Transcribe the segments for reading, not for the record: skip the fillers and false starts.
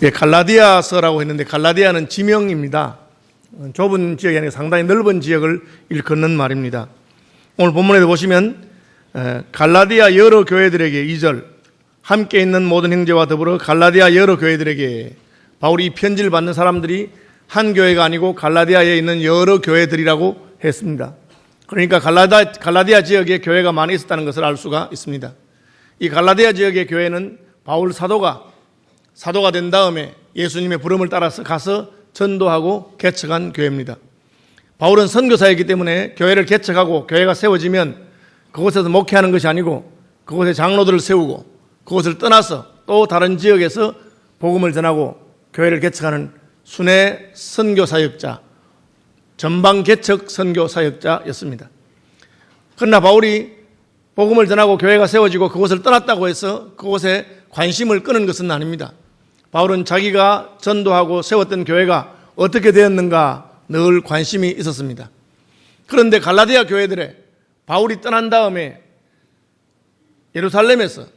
예, 갈라디아서라고 했는데 갈라디아는 지명입니다. 좁은 지역이 아니라 상당히 넓은 지역을 일컫는 말입니다. 오늘 본문에도 보시면 갈라디아 여러 교회들에게 2절 함께 있는 모든 형제와 더불어 갈라디아 여러 교회들에게, 바울이 이 편지를 받는 사람들이 한 교회가 아니고 갈라디아에 있는 여러 교회들이라고 했습니다. 그러니까 갈라디아 지역에 교회가 많이 있었다는 것을 알 수가 있습니다. 이 갈라디아 지역의 교회는 바울 사도가 된 다음에 예수님의 부름을 따라서 가서 전도하고 개척한 교회입니다. 바울은 선교사이기 때문에 교회를 개척하고 교회가 세워지면 그곳에서 목회하는 것이 아니고 그곳에 장로들을 세우고 그곳을 떠나서 또 다른 지역에서 복음을 전하고 교회를 개척하는 순회 선교사역자, 전방 개척 선교사역자였습니다. 그러나 바울이 복음을 전하고 교회가 세워지고 그곳을 떠났다고 해서 그곳에 관심을 끄는 것은 아닙니다. 바울은 자기가 전도하고 세웠던 교회가 어떻게 되었는가 늘 관심이 있었습니다. 그런데 갈라디아 교회들에 바울이 떠난 다음에 예루살렘에서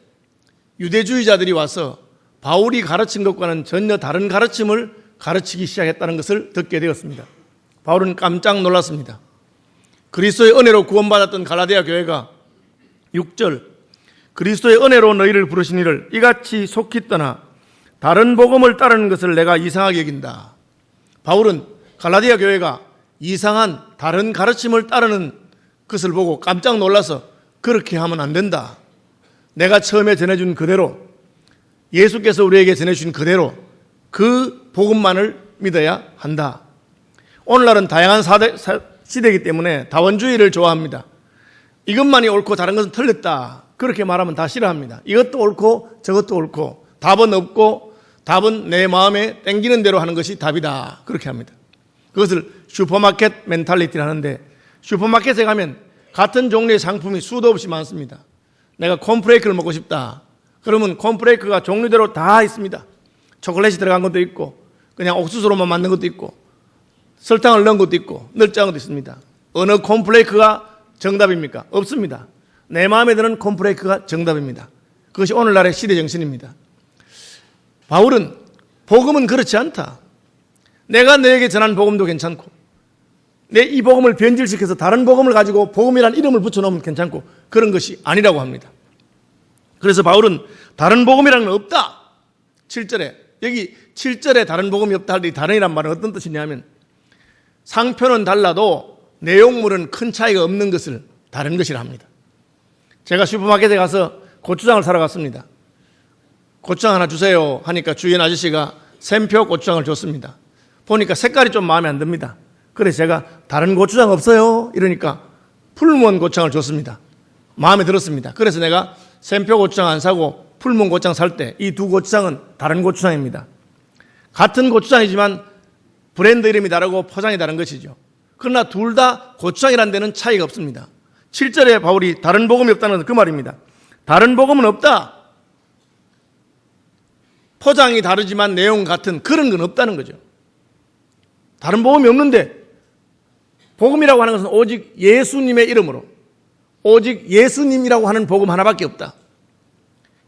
유대주의자들이 와서 바울이 가르친 것과는 전혀 다른 가르침을 가르치기 시작했다는 것을 듣게 되었습니다. 바울은 깜짝 놀랐습니다. 그리스도의 은혜로 구원받았던 갈라디아 교회가 6절 그리스도의 은혜로 너희를 부르신 이를 이같이 속히 떠나 다른 복음을 따르는 것을 내가 이상하게 여긴다. 바울은 갈라디아 교회가 이상한 다른 가르침을 따르는 것을 보고 깜짝 놀라서 그렇게 하면 안 된다. 내가 처음에 전해준 그대로, 예수께서 우리에게 전해주신 그대로 그 복음만을 믿어야 한다. 오늘날은 다양한 시대이기 때문에 다원주의를 좋아합니다. 이것만이 옳고 다른 것은 틀렸다. 그렇게 말하면 다 싫어합니다. 이것도 옳고 저것도 옳고 답은 없고 답은 내 마음에 땡기는 대로 하는 것이 답이다. 그렇게 합니다. 그것을 슈퍼마켓 멘탈리티를 하는데, 슈퍼마켓에 가면 같은 종류의 상품이 수도 없이 많습니다. 내가 콘프레이크를 먹고 싶다. 그러면 콘프레이크가 종류대로 다 있습니다. 초콜릿이 들어간 것도 있고 그냥 옥수수로만 만든 것도 있고 설탕을 넣은 것도 있고 널찍한 것도 있습니다. 어느 콘프레이크가 정답입니까? 없습니다. 내 마음에 드는 콘프레이크가 정답입니다. 그것이 오늘날의 시대 정신입니다. 바울은 복음은 그렇지 않다. 내가 너에게 전한 복음도 괜찮고 내 이 복음을 변질시켜서 다른 복음을 가지고 복음이라는 이름을 붙여놓으면 괜찮고 그런 것이 아니라고 합니다. 그래서 바울은 다른 복음이라는 건 없다. 7절에 여기 7절에 다른 복음이 없다 할 때 다른이란 말은 어떤 뜻이냐면 상표는 달라도 내용물은 큰 차이가 없는 것을 다른 것이라 합니다. 제가 슈퍼마켓에 가서 고추장을 사러 갔습니다. 고추장 하나 주세요 하니까 주인 아저씨가 샘표 고추장을 줬습니다. 보니까 색깔이 좀 마음에 안 듭니다. 그래서 제가 다른 고추장 없어요? 이러니까 풀무원 고추장을 줬습니다. 마음에 들었습니다. 그래서 내가 샘표 고추장 안 사고 풀무원 고추장 살 때 이 두 고추장은 다른 고추장입니다. 같은 고추장이지만 브랜드 이름이 다르고 포장이 다른 것이죠. 그러나 둘 다 고추장이라는 데는 차이가 없습니다. 7절에 바울이 다른 복음이 없다는 것은 그 말입니다. 다른 복음은 없다. 포장이 다르지만 내용 같은 그런 건 없다는 거죠. 다른 복음이 없는데 복음이라고 하는 것은 오직 예수님의 이름으로, 오직 예수님이라고 하는 복음 하나밖에 없다.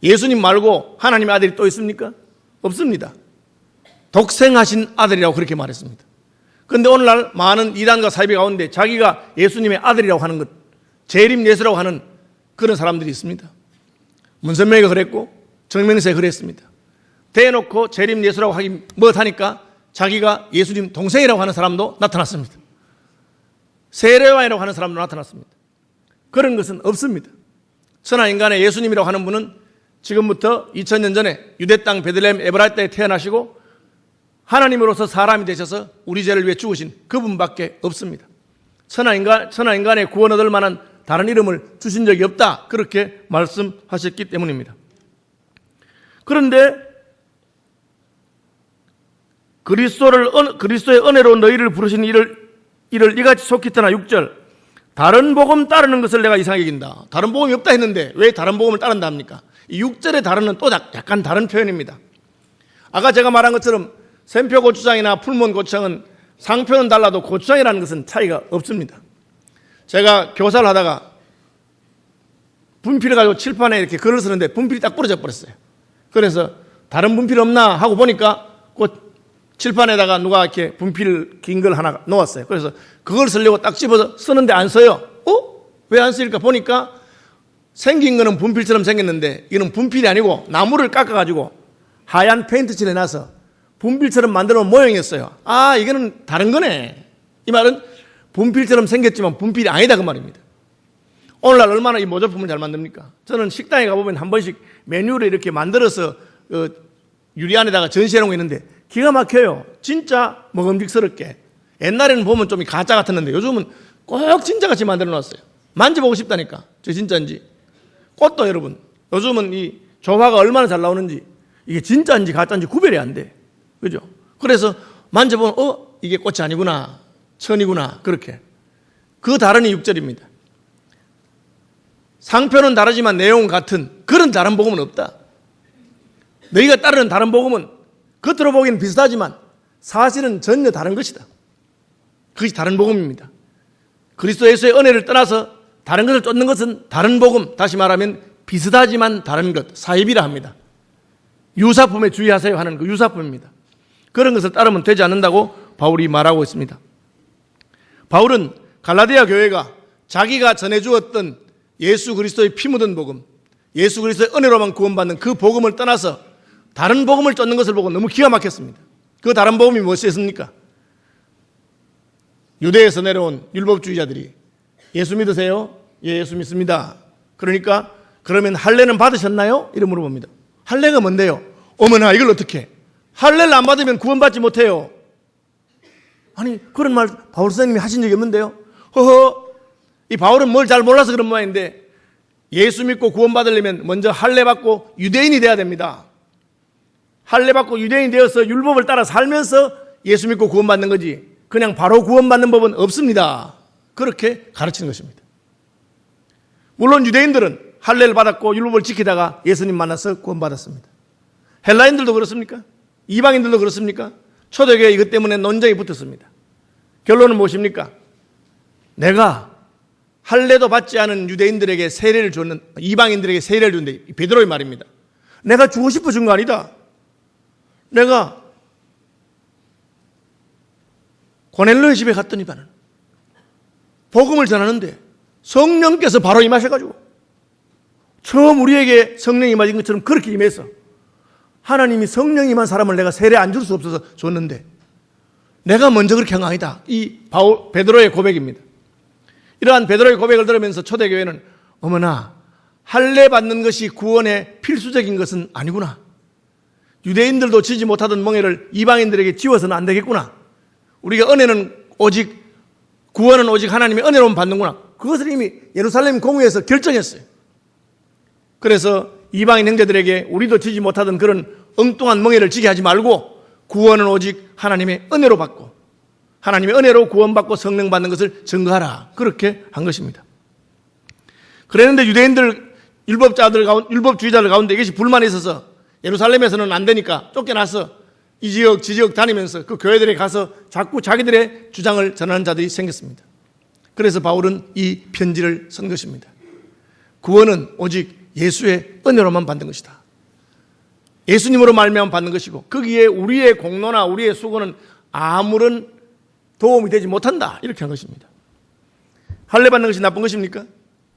예수님 말고 하나님의 아들이 또 있습니까? 없습니다. 독생하신 아들이라고 그렇게 말했습니다. 그런데 오늘날 많은 이단과 사이비 가운데 자기가 예수님의 아들이라고 하는 것, 재림 예수라고 하는 그런 사람들이 있습니다. 문선명이가 그랬고 정명세가 그랬습니다. 대놓고 재림 예수라고 하기 못하니까 자기가 예수님 동생이라고 하는 사람도 나타났습니다. 세례와이라고 하는 사람도 나타났습니다. 그런 것은 없습니다. 천하 인간의 예수님이라고 하는 분은 지금부터 2000년 전에 유대 땅 베들레헴 에브라타에 태어나시고 하나님으로서 사람이 되셔서 우리 죄를 위해 죽으신 그분밖에 없습니다. 천하 인간의 구원 얻을 만한 다른 이름을 주신 적이 없다. 그렇게 말씀하셨기 때문입니다. 그런데 그리스도의 은혜로 너희를 부르신 이를 이같이 속히 떠나 6절 다른 복음 따르는 것을 내가 이상하게 여긴다. 다른 복음이 없다 했는데 왜 다른 복음을 따른다 합니까? 이 6절의 다른은 또 약간 다른 표현입니다. 아까 제가 말한 것처럼 샘표 고추장이나 풀무원 고추장은 상표는 달라도 고추장이라는 것은 차이가 없습니다. 제가 교사를 하다가 분필을 가지고 칠판에 이렇게 글을 쓰는데 분필이 딱 부러져 버렸어요. 그래서 다른 분필 없나 하고 보니까 그 칠판에다가 누가 이렇게 분필 긴 걸 하나 놓았어요. 그래서 그걸 쓰려고 딱 집어서 쓰는데 안 써요. 왜 안 쓰일까 보니까 생긴 거는 분필처럼 생겼는데 이거는 분필이 아니고 나무를 깎아가지고 하얀 페인트 칠해놔서 분필처럼 만들어 놓은 모양이었어요. 이거는 다른 거네. 이 말은 분필처럼 생겼지만 분필이 아니다 그 말입니다. 오늘날 얼마나 이 모조품을 잘 만듭니까? 저는 식당에 가보면 한 번씩 메뉴를 이렇게 만들어서 유리 안에다가 전시해 놓은 거 있는데 기가 막혀요. 진짜 먹음직스럽게. 옛날에는 보면 좀 가짜 같았는데 요즘은 꼭 진짜같이 만들어 놨어요. 만져보고 싶다니까. 저 진짜인지. 꽃도 여러분 요즘은 이 조화가 얼마나 잘 나오는지 이게 진짜인지 가짜인지 구별이 안 돼. 그죠? 그래서 만져보면 이게 꽃이 아니구나. 천이구나. 그렇게. 그 다른이 6절입니다. 상표는 다르지만 내용은 같은 그런 다른 복음은 없다. 너희가 따르는 다른 복음은 겉으로 보기엔 비슷하지만 사실은 전혀 다른 것이다. 그것이 다른 복음입니다. 그리스도 예수의 은혜를 떠나서 다른 것을 쫓는 것은 다른 복음, 다시 말하면 비슷하지만 다른 것, 사입이라 합니다. 유사품에 주의하세요 하는 그 유사품입니다. 그런 것을 따르면 되지 않는다고 바울이 말하고 있습니다. 바울은 갈라디아 교회가 자기가 전해주었던 예수 그리스도의 피 묻은 복음, 예수 그리스도의 은혜로만 구원받는 그 복음을 떠나서 다른 복음을 쫓는 것을 보고 너무 기가 막혔습니다. 그 다른 복음이 무엇이었습니까? 유대에서 내려온 율법주의자들이 예수 믿으세요? 예, 예수 믿습니다. 그러니까 그러면 할례는 받으셨나요? 이렇게 물어봅니다. 할례가 뭔데요? 어머나 이걸 어떻게? 할례를 안 받으면 구원받지 못해요. 아니 그런 말 바울 선생님이 하신 적이 없는데요. 이 바울은 뭘 잘 몰라서 그런 모양인데 예수 믿고 구원받으려면 먼저 할례 받고 유대인이 돼야 됩니다. 할례 받고 유대인이 되어서 율법을 따라 살면서 예수 믿고 구원받는 거지 그냥 바로 구원받는 법은 없습니다. 그렇게 가르치는 것입니다. 물론 유대인들은 할례를 받았고 율법을 지키다가 예수님 만나서 구원받았습니다. 헬라인들도 그렇습니까? 이방인들도 그렇습니까? 초대교회 이것 때문에 논쟁이 붙었습니다. 결론은 무엇입니까? 내가 할례도 받지 않은 유대인들에게 세례를 줬는 이방인들에게 세례를 줬는데 베드로의 말입니다. 내가 주고 싶어 준 거 아니다. 내가 고넬료의 집에 갔더니만은 복음을 전하는데 성령께서 바로 임하셔가지고 처음 우리에게 성령이 임하신 것처럼 그렇게 임해서 하나님이 성령이 임한 사람을 내가 세례 안 줄 수 없어서 줬는데 내가 먼저 그렇게 한 거 아니다. 이 베드로의 고백입니다. 이러한 베드로의 고백을 들으면서 초대교회는 어머나 할례 받는 것이 구원의 필수적인 것은 아니구나. 유대인들도 지지 못하던 멍에를 이방인들에게 지워서는 안 되겠구나. 우리가 구원은 오직 하나님의 은혜로만 받는구나. 그것을 이미 예루살렘 공회에서 결정했어요. 그래서 이방인 형제들에게 우리도 지지 못하던 그런 엉뚱한 멍에를 지게 하지 말고 구원은 오직 하나님의 은혜로 받고 하나님의 은혜로 구원받고 성령 받는 것을 증거하라. 그렇게 한 것입니다. 그랬는데 유대인들 율법주의자들 가운데 이것이 불만이 있어서 예루살렘에서는 안 되니까 쫓겨나서 이 지역 저 지역 다니면서 그 교회들에 가서 자꾸 자기들의 주장을 전하는 자들이 생겼습니다. 그래서 바울은 이 편지를 쓴 것입니다. 구원은 오직 예수의 은혜로만 받는 것이다. 예수님으로 말미암아 받는 것이고 거기에 우리의 공로나 우리의 수고는 아무런 도움이 되지 못한다. 이렇게 한 것입니다. 할례 받는 것이 나쁜 것입니까?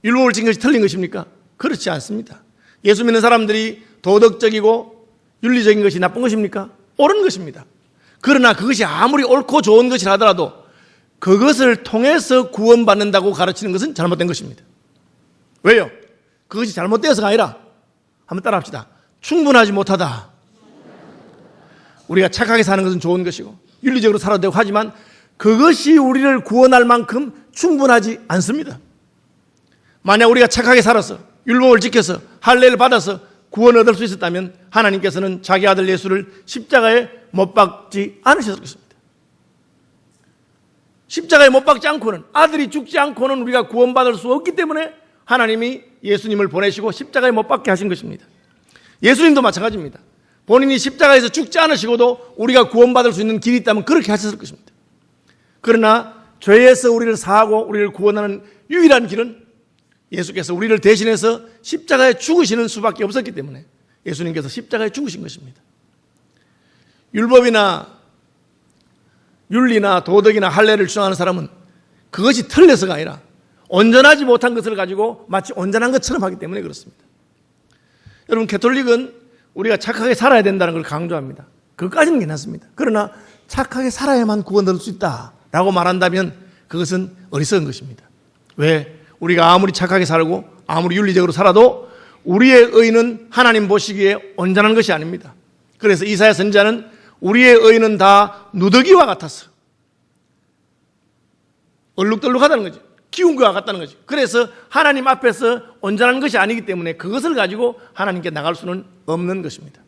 율법을 지킨 것이 틀린 것입니까? 그렇지 않습니다. 예수 믿는 사람들이 도덕적이고 윤리적인 것이 나쁜 것입니까? 옳은 것입니다. 그러나 그것이 아무리 옳고 좋은 것이라 하더라도 그것을 통해서 구원받는다고 가르치는 것은 잘못된 것입니다. 왜요? 그것이 잘못되어서가 아니라 한번 따라합시다. 충분하지 못하다. 우리가 착하게 사는 것은 좋은 것이고 윤리적으로 살아도 되고 하지만 그것이 우리를 구원할 만큼 충분하지 않습니다. 만약 우리가 착하게 살아서 율법을 지켜서 할례를 받아서 구원을 얻을 수 있었다면 하나님께서는 자기 아들 예수를 십자가에 못 박지 않으셨을 것입니다. 십자가에 못 박지 않고는 아들이 죽지 않고는 우리가 구원받을 수 없기 때문에 하나님이 예수님을 보내시고 십자가에 못 박게 하신 것입니다. 예수님도 마찬가지입니다. 본인이 십자가에서 죽지 않으시고도 우리가 구원받을 수 있는 길이 있다면 그렇게 하셨을 것입니다. 그러나 죄에서 우리를 사하고 우리를 구원하는 유일한 길은 예수께서 우리를 대신해서 십자가에 죽으시는 수밖에 없었기 때문에 예수님께서 십자가에 죽으신 것입니다. 율법이나 윤리나 도덕이나 할례를 주장하는 사람은 그것이 틀려서가 아니라 온전하지 못한 것을 가지고 마치 온전한 것처럼 하기 때문에 그렇습니다. 여러분, 가톨릭은 우리가 착하게 살아야 된다는 걸 강조합니다. 그것까지는 괜찮습니다. 그러나 착하게 살아야만 구원 얻을 수 있다라고 말한다면 그것은 어리석은 것입니다. 왜? 우리가 아무리 착하게 살고 아무리 윤리적으로 살아도 우리의 의는 하나님 보시기에 온전한 것이 아닙니다. 그래서 이사야 선지자는 우리의 의는 다 누더기와 같아서 얼룩덜룩하다는 거죠. 기운 것과 같다는 거죠. 그래서 하나님 앞에서 온전한 것이 아니기 때문에 그것을 가지고 하나님께 나갈 수는 없는 것입니다.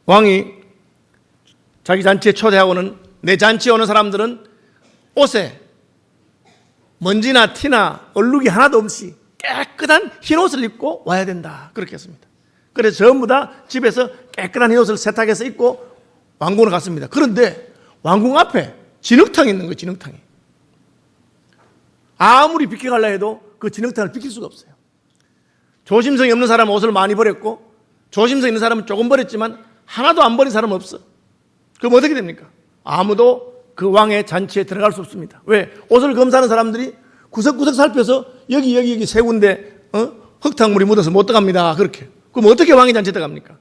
왕이 자기 잔치에 초대하고는 내 잔치에 오는 사람들은 옷에 먼지나 티나 얼룩이 하나도 없이 깨끗한 흰 옷을 입고 와야 된다. 그렇게 했습니다. 그래서 전부 다 집에서 깨끗한 흰 옷을 세탁해서 입고 왕궁을 갔습니다. 그런데 왕궁 앞에 진흙탕이 있는 거예요. 진흙탕이. 아무리 비켜가려 해도 그 진흙탕을 비킬 수가 없어요. 조심성이 없는 사람은 옷을 많이 버렸고 조심성 있는 사람은 조금 버렸지만 하나도 안 버린 사람은 없어. 그럼 어떻게 됩니까? 아무도 그 왕의 잔치에 들어갈 수 없습니다. 왜? 옷을 검사하는 사람들이 구석구석 살펴서 여기 세 군데 흙탕물이 묻어서 못 들어갑니다. 그렇게. 그럼 어떻게 왕의 잔치에 들어갑니까?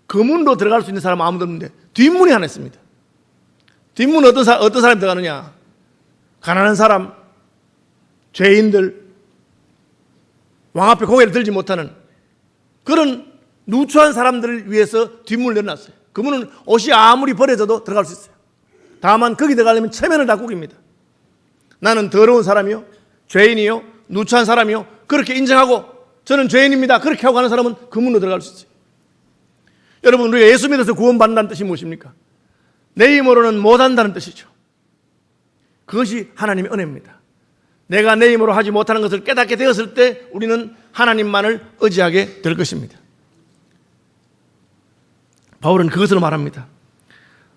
그 문으로 들어갈 수 있는 사람은 아무도 없는데 뒷문이 하나 있습니다. 뒷문은 어떤 사람이 들어가느냐? 가난한 사람, 죄인들, 왕 앞에 고개를 들지 못하는 그런 누추한 사람들을 위해서 뒷문을 열어놨어요. 그 문은 옷이 아무리 버려져도 들어갈 수 있어요. 다만 거기 들어가려면 체면을 다 구깁니다. 나는 더러운 사람이요, 죄인이요, 누추한 사람이요, 그렇게 인정하고 저는 죄인입니다. 그렇게 하고 가는 사람은 그 문으로 들어갈 수 있어요. 여러분, 우리가 예수 믿어서 구원받는다는 뜻이 무엇입니까? 내 힘으로는 못한다는 뜻이죠. 그것이 하나님의 은혜입니다. 내가 내 힘으로 하지 못하는 것을 깨닫게 되었을 때 우리는 하나님만을 의지하게 될 것입니다. 바울은 그것을 말합니다.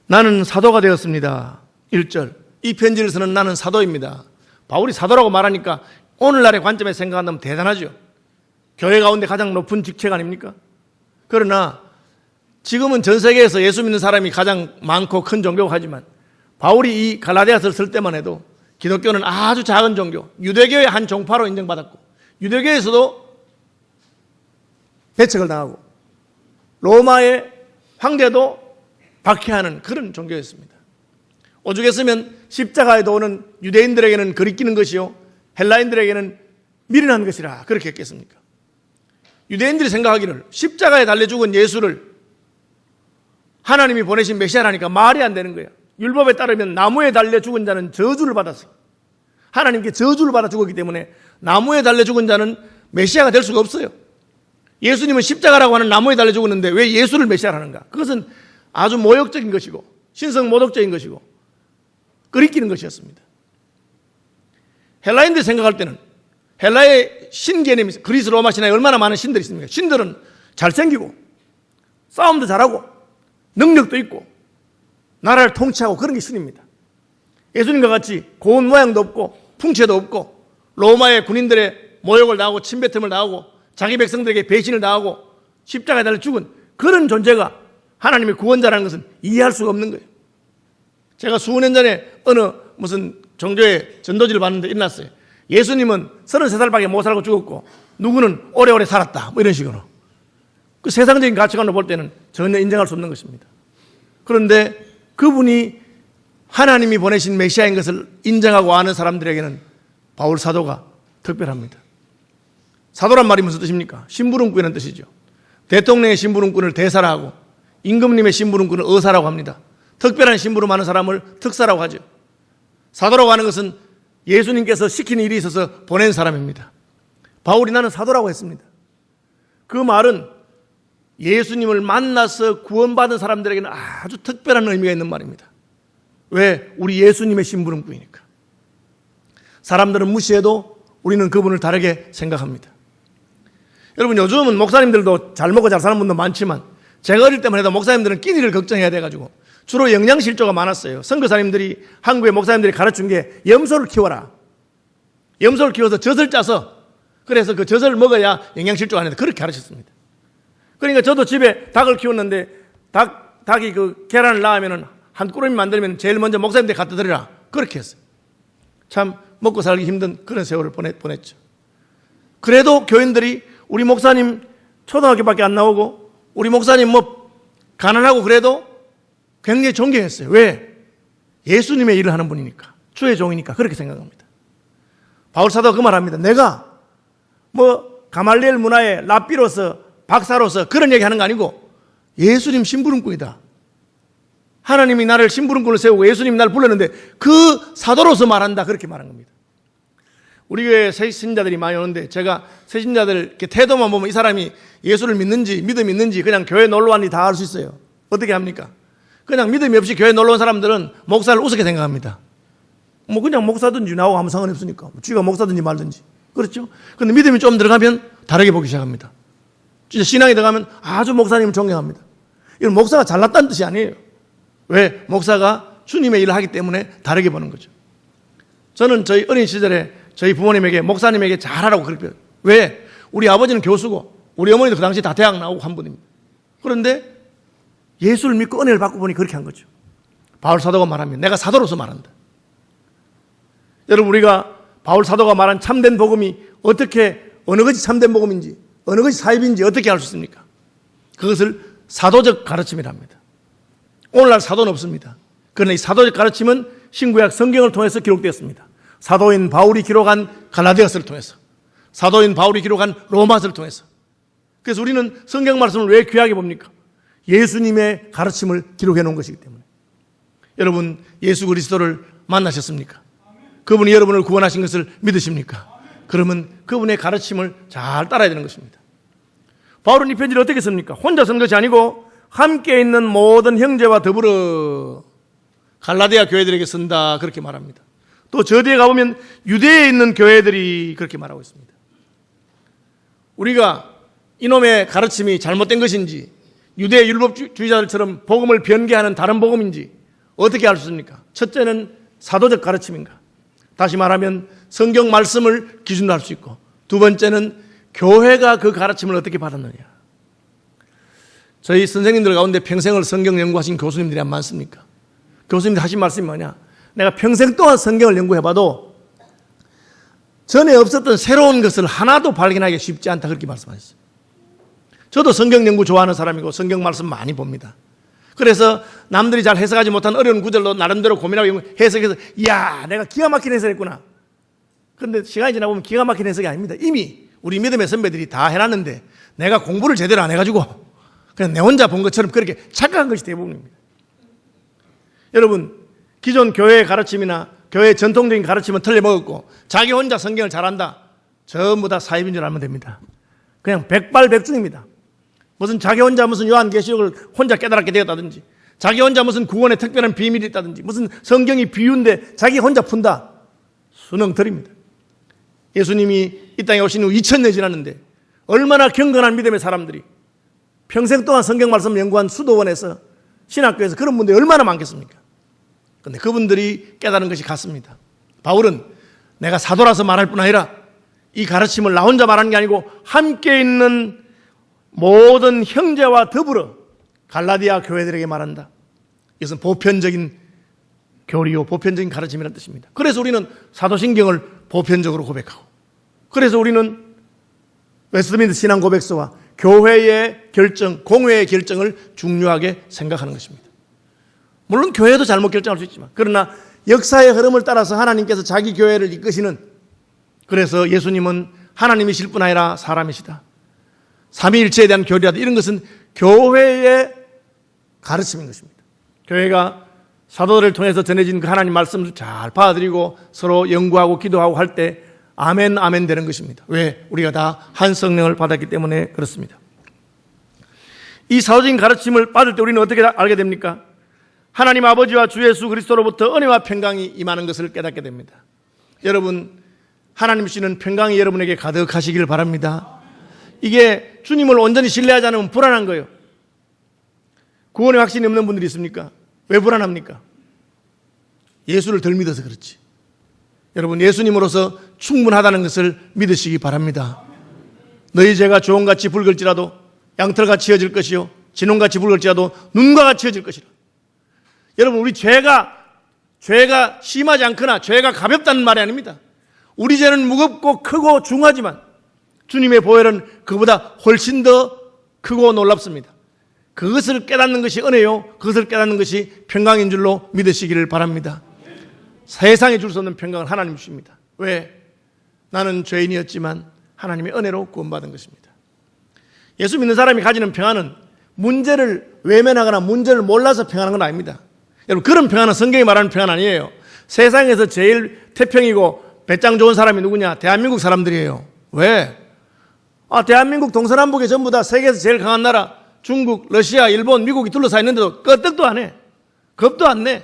나는 사도가 되었습니다. 1절. 이 편지를 쓰는 나는 사도입니다. 바울이 사도라고 말하니까 오늘날의 관점에서 생각한다면 대단하죠. 교회 가운데 가장 높은 직책 아닙니까? 그러나 지금은 전 세계에서 예수 믿는 사람이 가장 많고 큰 종교가 하지만 바울이 이 갈라디아서를 쓸 때만 해도 기독교는 아주 작은 종교, 유대교의 한 종파로 인정받았고 유대교에서도 배척을 당하고 로마의 황제도 박해하는 그런 종교였습니다. 오죽했으면 십자가에 도는 유대인들에게는 거리끼는 것이요 헬라인들에게는 미련한 것이라 그렇게 했겠습니까? 유대인들이 생각하기를 십자가에 달려 죽은 예수를 하나님이 보내신 메시아라니까 말이 안 되는 거예요. 율법에 따르면 나무에 달려 죽은 자는 저주를 받았어요. 하나님께 저주를 받아 죽었기 때문에 나무에 달려 죽은 자는 메시아가 될 수가 없어요. 예수님은 십자가라고 하는 나무에 달려 죽었는데 왜 예수를 메시아라는가? 그것은 아주 모욕적인 것이고 신성모독적인 것이고 끄리끼는 것이었습니다. 헬라인들이 생각할 때는 헬라의 신 개념이 있어요. 그리스 로마 신화에 얼마나 많은 신들이 있습니까? 신들은 잘생기고 싸움도 잘하고 능력도 있고 나라를 통치하고 그런 게 신입니다. 예수님과 같이 고운 모양도 없고 풍채도 없고 로마의 군인들의 모욕을 당하고 침뱉음을 당하고 자기 백성들에게 배신을 당하고 십자가에 달려 죽은 그런 존재가 하나님의 구원자라는 것은 이해할 수가 없는 거예요. 제가 수년 전에 어느 무슨 종교의 전도지를 봤는데 일어났어요. 예수님은 33살밖에 못 살고 죽었고 누구는 오래오래 살았다 뭐 이런 식으로. 그 세상적인 가치관으로 볼 때는 전혀 인정할 수 없는 것입니다. 그런데 그분이 하나님이 보내신 메시아인 것을 인정하고 아는 사람들에게는 바울 사도가 특별합니다. 사도란 말이 무슨 뜻입니까? 심부름꾼이라는 뜻이죠. 대통령의 심부름꾼을 대사라 하고 임금님의 심부름꾼을 의사라고 합니다. 특별한 심부름하는 사람을 특사라고 하죠. 사도라고 하는 것은 예수님께서 시킨 일이 있어서 보낸 사람입니다. 바울이 나는 사도라고 했습니다. 그 말은 예수님을 만나서 구원받은 사람들에게는 아주 특별한 의미가 있는 말입니다. 왜? 우리 예수님의 심부름꾼이니까. 사람들은 무시해도 우리는 그분을 다르게 생각합니다. 여러분, 요즘은 목사님들도 잘 먹고 잘 사는 분도 많지만 제가 어릴 때만 해도 목사님들은 끼니를 걱정해야 돼가지고 주로 영양실조가 많았어요. 선교사님들이 한국의 목사님들이 가르친 게 염소를 키워라. 염소를 키워서 젖을 짜서 그래서 그 젖을 먹어야 영양실조 안 된다. 그렇게 가르쳤습니다. 그러니까 저도 집에 닭을 키웠는데 닭이 그 계란을 낳으면 한 꾸러미 만들면 제일 먼저 목사님한테 갖다 드리라. 그렇게 했어요. 참 먹고 살기 힘든 그런 세월을 보냈죠. 그래도 교인들이 우리 목사님 초등학교밖에 안 나오고 우리 목사님 뭐 가난하고 그래도 굉장히 존경했어요. 왜? 예수님의 일을 하는 분이니까. 주의 종이니까 그렇게 생각합니다. 바울 사도가 그 말합니다. 내가 뭐 가말리엘 문화의 랍비로서 박사로서 그런 얘기 하는 거 아니고 예수님 심부름꾼이다. 하나님이 나를 심부름꾼을 세우고 예수님이 나를 불렀는데 그 사도로서 말한다. 그렇게 말한 겁니다. 우리 교회 새신자들이 많이 오는데 제가 새신자들 이렇게 태도만 보면 이 사람이 예수를 믿는지 믿음이 있는지 그냥 교회 놀러 왔는지 다 알 수 있어요. 어떻게 합니까? 그냥 믿음이 없이 교회 놀러 온 사람들은 목사를 우습게 생각합니다. 뭐 그냥 목사든지 나하고 아무 상관없으니까 쥐가 목사든지 말든지 그렇죠? 근데 믿음이 좀 들어가면 다르게 보기 시작합니다. 진짜 신앙이 들어가면 아주 목사님을 존경합니다. 이건 목사가 잘났다는 뜻이 아니에요. 왜? 목사가 주님의 일을 하기 때문에 다르게 보는 거죠. 저는 저희 어린 시절에 저희 부모님에게 목사님에게 잘하라고 그렇게 배워요. 왜? 우리 아버지는 교수고 우리 어머니도 그 당시 다 대학 나오고 한 분입니다. 그런데 예수를 믿고 은혜를 받고 보니 그렇게 한 거죠. 바울 사도가 말합니다. 내가 사도로서 말한다. 여러분 우리가 바울 사도가 말한 참된 복음이 어떻게 어느 것이 참된 복음인지 어느 것이 사입인지 어떻게 알 수 있습니까? 그것을 사도적 가르침이라 합니다. 오늘날 사도는 없습니다. 그러나 이 사도적 가르침은 신구약 성경을 통해서 기록되었습니다. 사도인 바울이 기록한 갈라디아서를 통해서 사도인 바울이 기록한 로마서를 통해서 그래서 우리는 성경 말씀을 왜 귀하게 봅니까? 예수님의 가르침을 기록해 놓은 것이기 때문에. 여러분 예수 그리스도를 만나셨습니까? 그분이 여러분을 구원하신 것을 믿으십니까? 그러면 그분의 가르침을 잘 따라야 되는 것입니다. 바울은 이 편지를 어떻게 씁니까? 혼자 쓴 것이 아니고 함께 있는 모든 형제와 더불어 갈라디아 교회들에게 쓴다 그렇게 말합니다. 또 저 뒤에 가보면 유대에 있는 교회들이 그렇게 말하고 있습니다. 우리가 이놈의 가르침이 잘못된 것인지 유대 율법주의자들처럼 복음을 변개하는 다른 복음인지 어떻게 알 수 있습니까? 첫째는 사도적 가르침인가? 다시 말하면 성경 말씀을 기준으로 할 수 있고 두 번째는 교회가 그 가르침을 어떻게 받았느냐. 저희 선생님들 가운데 평생을 성경 연구하신 교수님들이 안 많습니까? 교수님들 하신 말씀이 뭐냐? 내가 평생 동안 성경을 연구해봐도 전에 없었던 새로운 것을 하나도 발견하기 쉽지 않다 그렇게 말씀하셨어요. 저도 성경 연구 좋아하는 사람이고 성경 말씀 많이 봅니다. 그래서 남들이 잘 해석하지 못한 어려운 구절로 나름대로 고민하고 해석해서 이야 내가 기가 막힌 해석했구나. 그런데 시간이 지나보면 기가 막힌 해석이 아닙니다. 이미 우리 믿음의 선배들이 다 해놨는데 내가 공부를 제대로 안 해가지고 그냥 내 혼자 본 것처럼 그렇게 착각한 것이 대부분입니다. 여러분 기존 교회의 가르침이나 교회의 전통적인 가르침은 틀려먹었고 자기 혼자 성경을 잘한다. 전부 다 사입인 줄 알면 됩니다. 그냥 백발백중입니다. 무슨 자기 혼자 무슨 요한계시록을 혼자 깨달았게 되었다든지 자기 혼자 무슨 구원의 특별한 비밀이 있다든지 무슨 성경이 비유인데 자기 혼자 푼다. 수능틀입니다. 예수님이 이 땅에 오신 후 2000년이 지났는데 얼마나 경건한 믿음의 사람들이 평생 동안 성경 말씀을 연구한 수도원에서 신학교에서 그런 분들이 얼마나 많겠습니까? 그런데 그분들이 깨달은 것이 같습니다. 바울은 내가 사도라서 말할 뿐 아니라 이 가르침을 나 혼자 말하는 게 아니고 함께 있는 모든 형제와 더불어 갈라디아 교회들에게 말한다. 이것은 보편적인 교리요 보편적인 가르침이라는 뜻입니다. 그래서 우리는 사도신경을 보편적으로 고백하고 그래서 우리는 웨스트민스터 신앙 고백서와 교회의 결정, 공회의 결정을 중요하게 생각하는 것입니다. 물론 교회도 잘못 결정할 수 있지만 그러나 역사의 흐름을 따라서 하나님께서 자기 교회를 이끄시는 그래서 예수님은 하나님이실 뿐 아니라 사람이시다. 삼위일체에 대한 교리라든지 이런 것은 교회의 가르침인 것입니다. 교회가 사도들을 통해서 전해진 그 하나님 말씀을 잘 받아들이고 서로 연구하고 기도하고 할 때 아멘 아멘 되는 것입니다. 왜? 우리가 다 한 성령을 받았기 때문에 그렇습니다. 이 사도적인 가르침을 받을 때 우리는 어떻게 알게 됩니까? 하나님 아버지와 주 예수 그리스도로부터 은혜와 평강이 임하는 것을 깨닫게 됩니다. 여러분 하나님 주시는 평강이 여러분에게 가득하시길 바랍니다. 이게 주님을 온전히 신뢰하지 않으면 불안한 거예요. 구원의 확신이 없는 분들이 있습니까? 왜 불안합니까? 예수를 덜 믿어서 그렇지. 여러분, 예수님으로서 충분하다는 것을 믿으시기 바랍니다. 너희 죄가 조홍같이 붉을지라도 양털같이 휘어질 것이요 진홍같이 붉을지라도 눈과 같이 휘어질 것이라. 여러분, 우리 죄가 심하지 않거나 죄가 가볍다는 말이 아닙니다. 우리 죄는 무겁고 크고 중하지만 주님의 보혈은 그보다 훨씬 더 크고 놀랍습니다. 그것을 깨닫는 것이 은혜요, 그것을 깨닫는 것이 평강인 줄로 믿으시기를 바랍니다. 세상에 줄 수 없는 평강을 하나님 주십니다. 왜? 나는 죄인이었지만 하나님의 은혜로 구원받은 것입니다. 예수 믿는 사람이 가지는 평안은 문제를 외면하거나 문제를 몰라서 평안한 건 아닙니다. 여러분, 그런 평안은 성경이 말하는 평안 아니에요. 세상에서 제일 태평이고 배짱 좋은 사람이 누구냐? 대한민국 사람들이에요. 왜? 대한민국 동서남북에 전부 다 세계에서 제일 강한 나라 중국, 러시아, 일본, 미국이 둘러싸여 있는데도 끄떡도 안 해. 겁도 안 내.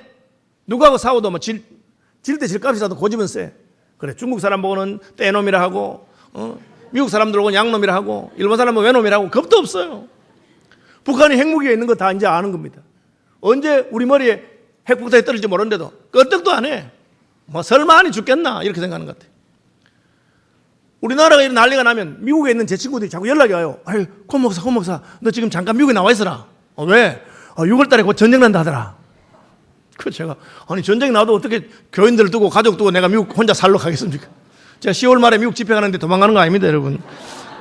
누구하고 싸워도 뭐 질 때 질값이라도 고집은 세. 그래, 중국 사람 보고는 떼놈이라 하고, 미국 사람들 보고는 양놈이라 하고, 일본 사람 보고 외놈이라 하고, 겁도 없어요. 북한이 핵무기가 있는 거 다 이제 아는 겁니다. 언제 우리 머리에 핵폭탄이 떨어질지 모르는데도 끄떡도 안 해. 뭐 설마 하니 죽겠나 이렇게 생각하는 것 같아요. 우리나라가 이런 난리가 나면 미국에 있는 제 친구들이 자꾸 연락이 와요. 아유, 권 목사, 너 지금 잠깐 미국에 나와 있어라. 왜? 6월 달에 곧 전쟁 난다 하더라. 그 제가, 아니 전쟁 나도 어떻게 교인들 두고 가족 두고 내가 미국 혼자 살러 가겠습니까? 제가 10월 말에 미국 집회 가는데 도망가는 거 아닙니다, 여러분.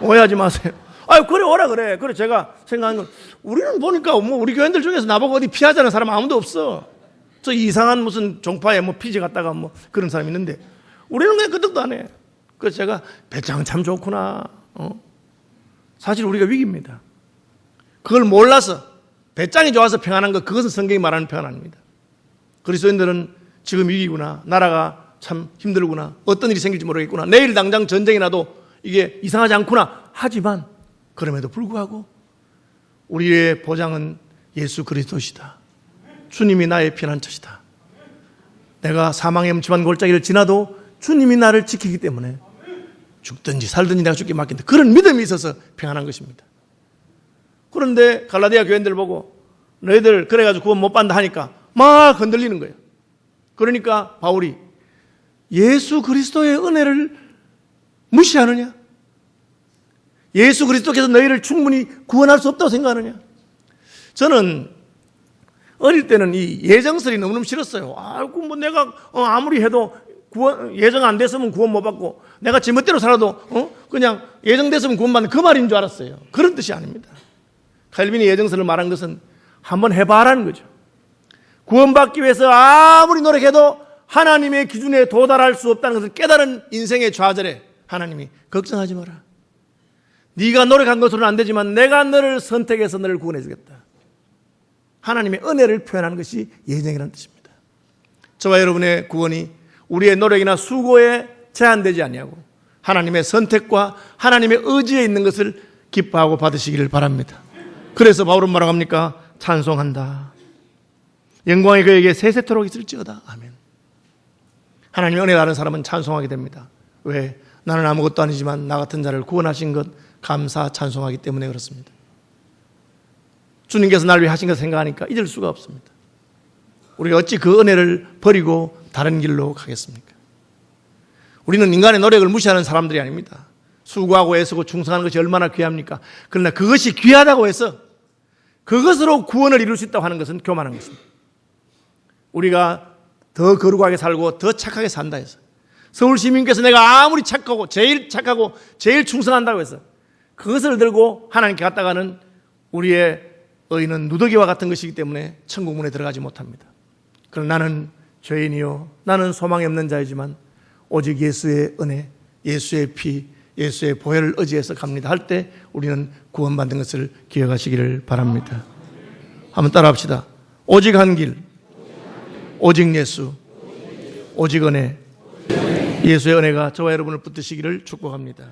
오해하지 마세요. 아유, 그래 오라 그래. 그래 제가 생각하는 건, 우리는 보니까 뭐 우리 교인들 중에서 나보고 어디 피하자는 사람 아무도 없어. 저 이상한 무슨 종파에 뭐 피지 갔다가 뭐 그런 사람이 있는데 우리는 그냥 끄떡도 안 해. 그래서 제가 배짱은 참 좋구나. 사실 우리가 위기입니다. 그걸 몰라서 배짱이 좋아서 평안한 것, 그것은 성경이 말하는 평안 아닙니다. 그리스도인들은 지금 위기구나, 나라가 참 힘들구나, 어떤 일이 생길지 모르겠구나, 내일 당장 전쟁이 나도 이게 이상하지 않구나 하지만 그럼에도 불구하고 우리의 보장은 예수 그리스도시다. 주님이 나의 피난처시다. 내가 사망의 음침한 골짜기를 지나도 주님이 나를 지키기 때문에 죽든지 살든지 내가 죽게 맡긴다. 그런 믿음이 있어서 평안한 것입니다. 그런데 갈라디아 교인들 보고 너희들 그래가지고 구원 못 받는다 하니까 막 흔들리는 거예요. 그러니까 바울이 예수 그리스도의 은혜를 무시하느냐? 예수 그리스도께서 너희를 충분히 구원할 수 없다고 생각하느냐? 저는 어릴 때는 이 예정설이 너무너무 싫었어요. 아이고, 뭐 내가 아무리 해도 예정 안 됐으면 구원 못 받고, 내가 제멋대로 살아도 그냥 예정됐으면 구원받는 그 말인 줄 알았어요. 그런 뜻이 아닙니다. 칼빈이 예정설을 말한 것은 한번 해봐라는 거죠. 구원받기 위해서 아무리 노력해도 하나님의 기준에 도달할 수 없다는 것을 깨달은 인생의 좌절에 하나님이 걱정하지 마라. 네가 노력한 것으로는 안 되지만 내가 너를 선택해서 너를 구원해 주겠다. 하나님의 은혜를 표현하는 것이 예정이라는 뜻입니다. 저와 여러분의 구원이 우리의 노력이나 수고에 제한되지 아니하고 하나님의 선택과 하나님의 의지에 있는 것을 기뻐하고 받으시기를 바랍니다. 그래서 바울은 뭐라고 합니까? 찬송한다. 영광이 그에게 세세토록 있을지어다. 아멘. 하나님의 은혜 다른 사람은 찬송하게 됩니다. 왜? 나는 아무것도 아니지만 나 같은 자를 구원하신 것 감사 찬송하기 때문에 그렇습니다. 주님께서 나를 위해 하신 것을 생각하니까 잊을 수가 없습니다. 우리가 어찌 그 은혜를 버리고 다른 길로 가겠습니까? 우리는 인간의 노력을 무시하는 사람들이 아닙니다. 수고하고 애쓰고 충성하는 것이 얼마나 귀합니까? 그러나 그것이 귀하다고 해서 그것으로 구원을 이룰 수 있다고 하는 것은 교만한 것입니다. 우리가 더 거룩하게 살고 더 착하게 산다 해서 서울 시민께서 내가 아무리 착하고 제일 충성한다고 해서 그것을 들고 하나님께 갔다가는 우리의 의는 누더기와 같은 것이기 때문에 천국 문에 들어가지 못합니다. 그러나 나는 죄인이요, 나는 소망이 없는 자이지만 오직 예수의 은혜, 예수의 피, 예수의 보혈을 의지해서 갑니다 할 때 우리는 구원받는 것을 기억하시기를 바랍니다. 한번 따라합시다. 오직 한 길, 오직 예수, 오직 은혜, 예수의 은혜가 저와 여러분을 붙드시기를 축복합니다.